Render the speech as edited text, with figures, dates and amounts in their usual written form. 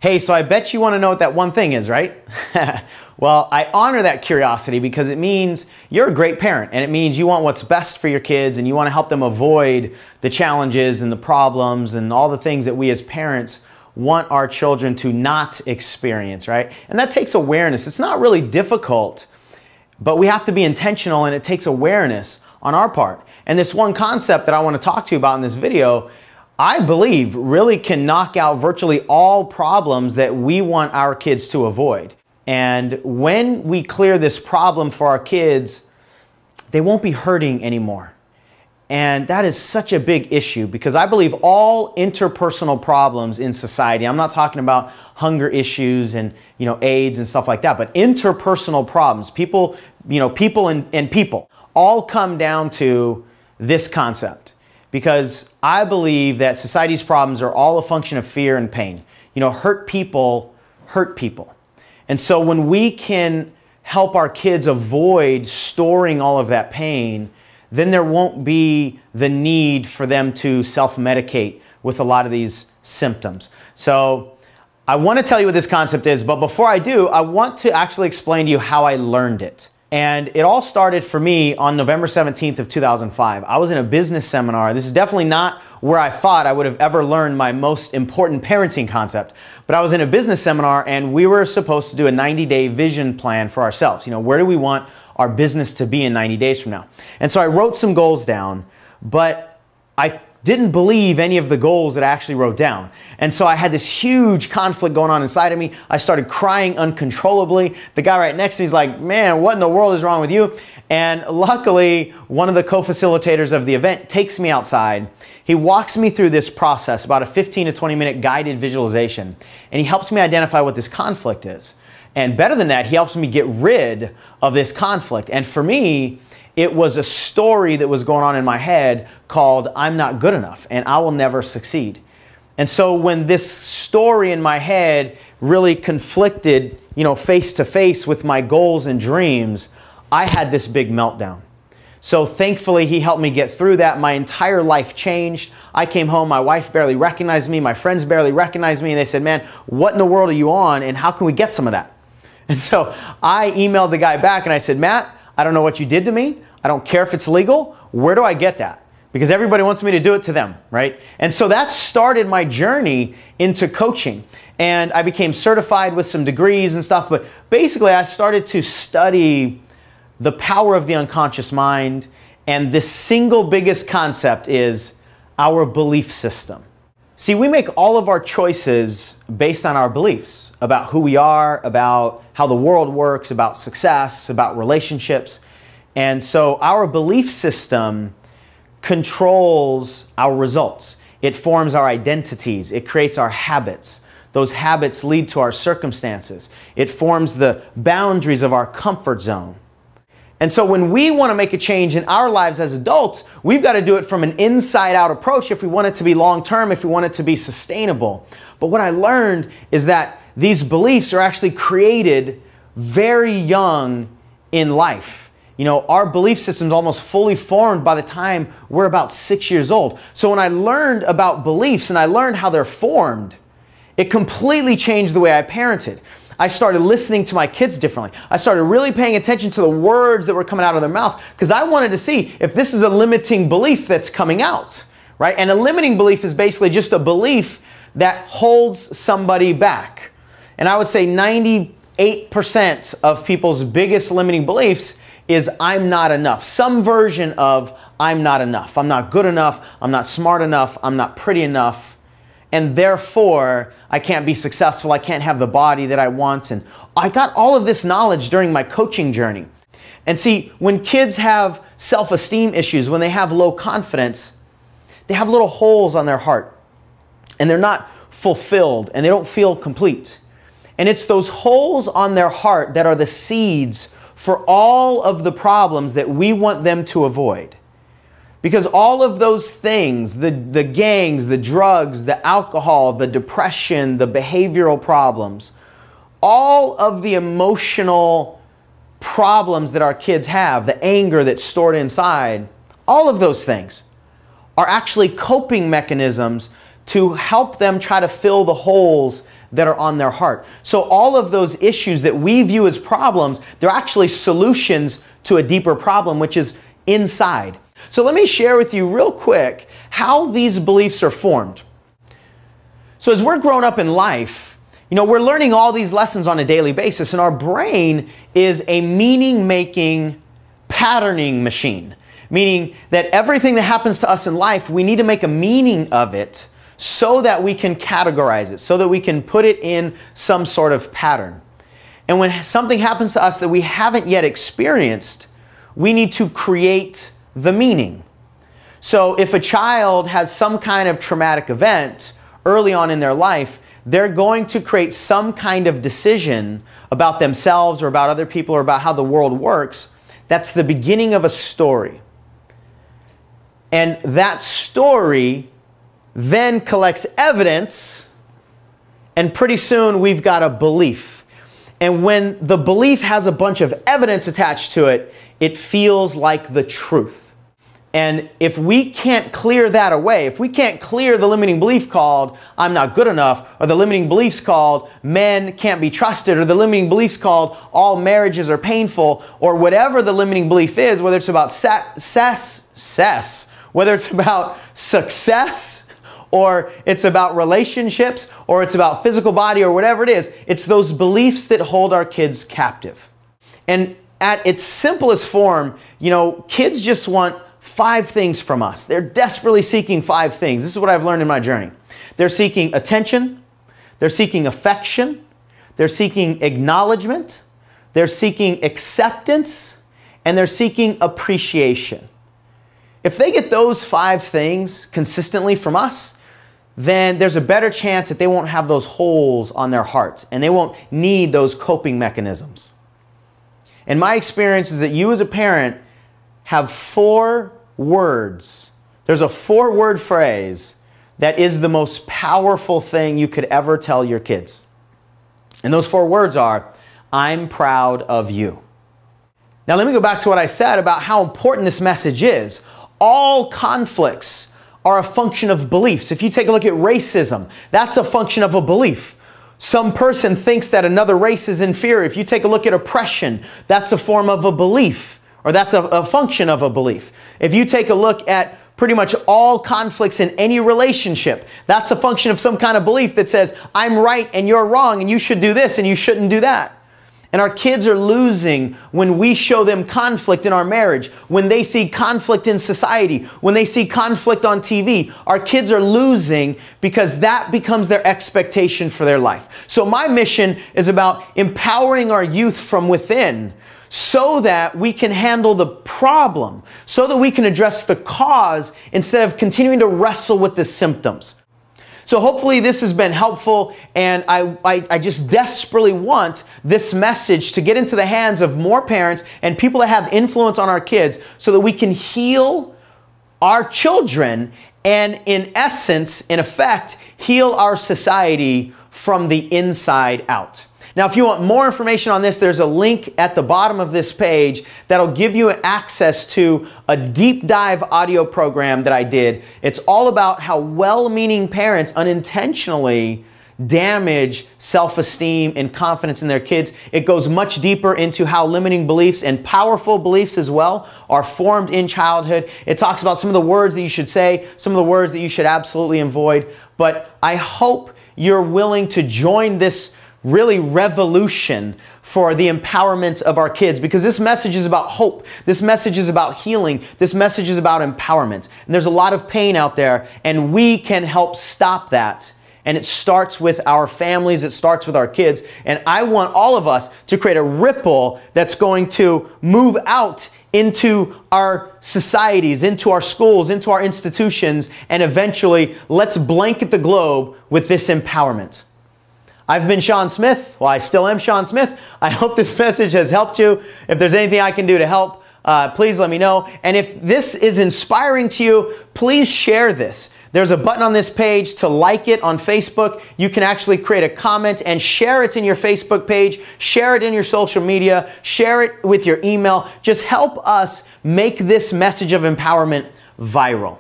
Hey, so I bet you want to know what that one thing is, right? Well, I honor that curiosity because it means you're a great parent and it means you want what's best for your kids and you want to help them avoid the challenges and the problems and all the things that we as parents want our children to not experience, right? And that takes awareness. It's not really difficult, but we have to be intentional and it takes awareness on our part. And this one concept that I want to talk to you about in this video, I believe really can knock out virtually all problems that we want our kids to avoid. And when we clear this problem for our kids, they won't be hurting anymore. And that is such a big issue because I believe all interpersonal problems in society, I'm not talking about hunger issues and AIDS and stuff like that, but interpersonal problems, people and people all come down to this concept. Because I believe that society's problems are all a function of fear and pain. Hurt people hurt people. And so when we can help our kids avoid storing all of that pain, then there won't be the need for them to self-medicate with a lot of these symptoms. So I want to tell you what this concept is, but before I do, I want to actually explain to you how I learned it. And it all started for me on November 17th of 2005. I was in a business seminar. This is definitely not where I thought I would have ever learned my most important parenting concept. But I was in a business seminar and we were supposed to do a 90-day vision plan for ourselves. Where do we want our business to be in 90 days from now? And so I wrote some goals down, but I didn't believe any of the goals that I actually wrote down. And so I had this huge conflict going on inside of me. I started crying uncontrollably. The guy right next to me is like, man, what in the world is wrong with you? And luckily, one of the co-facilitators of the event takes me outside. He walks me through this process, about a 15 to 20 minute guided visualization. And he helps me identify what this conflict is. And better than that, he helps me get rid of this conflict. And for me, it was a story that was going on in my head called I'm not good enough and I will never succeed. And so when this story in my head really conflicted, face to face with my goals and dreams, I had this big meltdown. So thankfully, he helped me get through that. My entire life changed. I came home, my wife barely recognized me, my friends barely recognized me, and they said, man, what in the world are you on and how can we get some of that? And so I emailed the guy back and I said, Matt, I don't know what you did to me. I don't care if it's legal. Where do I get that? Because everybody wants me to do it to them, right? And so that started my journey into coaching. And I became certified with some degrees and stuff. But basically, I started to study the power of the unconscious mind. And the single biggest concept is our belief system. See, we make all of our choices based on our beliefs about who we are, about how the world works, about success, about relationships. And so our belief system controls our results. It forms our identities. It creates our habits. Those habits lead to our circumstances. It forms the boundaries of our comfort zone. And so when we want to make a change in our lives as adults, we've got to do it from an inside-out approach if we want it to be long-term, if we want it to be sustainable. But what I learned is that these beliefs are actually created very young in life. Our belief system is almost fully formed by the time we're about 6 years old. So when I learned about beliefs and I learned how they're formed, it completely changed the way I parented. I started listening to my kids differently. I started really paying attention to the words that were coming out of their mouth because I wanted to see if this is a limiting belief that's coming out, right? And a limiting belief is basically just a belief that holds somebody back. And I would say 98% of people's biggest limiting beliefs is I'm not enough. Some version of I'm not enough. I'm not good enough. I'm not smart enough. I'm not pretty enough. And therefore, I can't be successful. I can't have the body that I want. And I got all of this knowledge during my coaching journey. And see, when kids have self-esteem issues, when they have low confidence, they have little holes on their heart. And they're not fulfilled and they don't feel complete. And it's those holes on their heart that are the seeds for all of the problems that we want them to avoid. Because all of those things, the gangs, the drugs, the alcohol, the depression, the behavioral problems, all of the emotional problems that our kids have, the anger that's stored inside, all of those things are actually coping mechanisms to help them try to fill the holes that are on their heart. So all of those issues that we view as problems, they're actually solutions to a deeper problem, which is inside. So let me share with you real quick how these beliefs are formed. So as we're growing up in life, we're learning all these lessons on a daily basis, and our brain is a meaning-making patterning machine, meaning that everything that happens to us in life, we need to make a meaning of it so that we can categorize it, so that we can put it in some sort of pattern. And when something happens to us that we haven't yet experienced, we need to create the meaning. So if a child has some kind of traumatic event early on in their life, they're going to create some kind of decision about themselves or about other people or about how the world works. That's the beginning of a story. And that story then collects evidence, and pretty soon we've got a belief. And when the belief has a bunch of evidence attached to it, it feels like the truth. And if we can't clear that away, if we can't clear the limiting belief called, I'm not good enough, or the limiting beliefs called, men can't be trusted, or the limiting beliefs called, all marriages are painful, or whatever the limiting belief is, whether it's about whether it's about success, or it's about relationships, or it's about physical body, or whatever it is, it's those beliefs that hold our kids captive. And at its simplest form, kids just want 5 things from us. They're desperately seeking 5 things. This is what I've learned in my journey. They're seeking attention, they're seeking affection, they're seeking acknowledgement, they're seeking acceptance, and they're seeking appreciation. If they get those 5 things consistently from us, then there's a better chance that they won't have those holes on their hearts and they won't need those coping mechanisms. And my experience is that you as a parent have 4 words. There's a 4-word phrase that is the most powerful thing you could ever tell your kids. And those 4 words are, I'm proud of you. Now let me go back to what I said about how important this message is. All conflicts are a function of beliefs. If you take a look at racism, that's a function of a belief. Some person thinks that another race is inferior. If you take a look at oppression, that's a form of a belief, or that's a function of a belief. If you take a look at pretty much all conflicts in any relationship, that's a function of some kind of belief that says, I'm right and you're wrong and you should do this and you shouldn't do that. And our kids are losing when we show them conflict in our marriage, when they see conflict in society, when they see conflict on TV. Our kids are losing because that becomes their expectation for their life. So my mission is about empowering our youth from within so that we can handle the problem, so that we can address the cause instead of continuing to wrestle with the symptoms. So hopefully this has been helpful, and I just desperately want this message to get into the hands of more parents and people that have influence on our kids so that we can heal our children and in essence, in effect, heal our society from the inside out. Now, if you want more information on this, there's a link at the bottom of this page that'll give you access to a deep dive audio program that I did. It's all about how well-meaning parents unintentionally damage self-esteem and confidence in their kids. It goes much deeper into how limiting beliefs and powerful beliefs as well are formed in childhood. It talks about some of the words that you should say, some of the words that you should absolutely avoid. But I hope you're willing to join this really revolution for the empowerment of our kids, because this message is about hope. This message is about healing. This message is about empowerment. And there's a lot of pain out there, and we can help stop that. And it starts with our families. It starts with our kids. And I want all of us to create a ripple that's going to move out into our societies, into our schools, into our institutions, and eventually let's blanket the globe with this empowerment. I've been Sean Smith. Well, I still am Sean Smith. I hope this message has helped you. If there's anything I can do to help, please let me know. And if this is inspiring to you, please share this. There's a button on this page to like it on Facebook. You can actually create a comment and share it in your Facebook page, share it in your social media, share it with your email. Just help us make this message of empowerment viral.